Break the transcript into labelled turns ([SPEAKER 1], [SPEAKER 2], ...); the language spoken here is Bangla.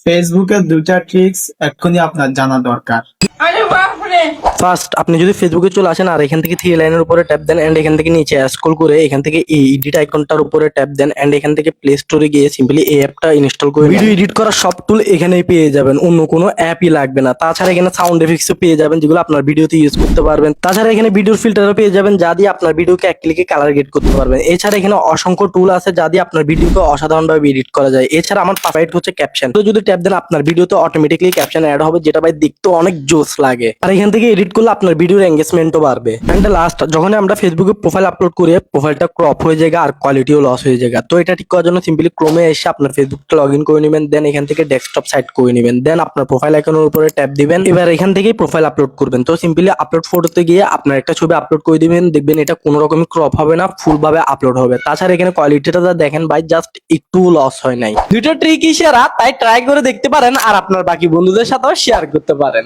[SPEAKER 1] ফেসবুকের ২টা ট্রিক্স এক্ষুনি আপনার জানা দরকার।
[SPEAKER 2] ফার্স্ট, আপনি যদি ফেসবুকে চলে আসেন আর এখান থেকে থ্রি লাইনের উপরে ট্যাপ দেন এন্ড এখান থেকে নিচে স্ক্রল করে এখান থেকে এই এডিট আইকনটার উপরে ট্যাপ দেন এন্ড এখান থেকে প্লে স্টোরে গিয়ে সিম্পলি এই অ্যাপটা ইনস্টল করে ভিডিও এডিট করার সব টুল এখানেই পেয়ে যাবেন, অন্য কোনো অ্যাপই লাগবে না। তাছাড়া এখানে সাউন্ড এফেক্টসও পেয়ে যাবেন যেগুলো আপনার ভিডিওতে ইউজ করতে পারবেন। তাছাড়া এখানে ভিডিওর ফিল্টারও পেয়ে যাবেন যা দিয়ে আপনার ভিডিওকে এক ক্লিকে কালার গেট করতে পারবেন। এছাড়া এখানে অসংখ্য টুল আছে যা দিয়ে আপনার ভিডিওকে অসাধারণভাবে এডিট করা যায়। এছাড়া আমার ফেভারিট হচ্ছে ক্যাপশন, তো যদি ট্যাপ দেন আপনার ভিডিওতে অটোমেটিকলি ক্যাপশন অ্যাড হবে যেটা ভাই দেখতে অনেক জোস লাগে। আর এখান থেকে এডিট করলে আপনার ভিডিওর এঙ্গেজমেন্টও বাড়বে। এন্ড লাস্ট, যখন আমরা ফেসবুকে প্রোফাইল আপলোড করি প্রোফাইলটা ক্রপ হয়ে যায় আর কোয়ালিটিও লস হয়ে যায়। তো এটা ঠিক করার জন্য সিম্পলি ক্রোমে এসে আপনার ফেসবুকটা লগ ইন করে নেবেন, দেন এখান থেকে ডেস্কটপ সাইট করে নেবেন, দেন আপনার প্রোফাইল আইকনের উপরে ট্যাপ দিবেন। এবার এখান থেকেই প্রোফাইল আপলোড করবেন। তো সিম্পলি আপলোড ফটোতে গিয়ে আপনার একটা ছবি আপলোড করে দিবেন, দেখবেন এটা কোনো রকমই ক্রপ হবে না, ফুল ভাবে আপলোড হবে। তাছাড়া এখানে কোয়ালিটিটা যা দেখেন ভাই জাস্ট একটু লস হয় নাই। দুটো ট্রিকই সেরা, তাই ট্রাই করে দেখতে পারেন আর আপনার বাকি বন্ধুদের সাথেও শেয়ার করতে পারেন।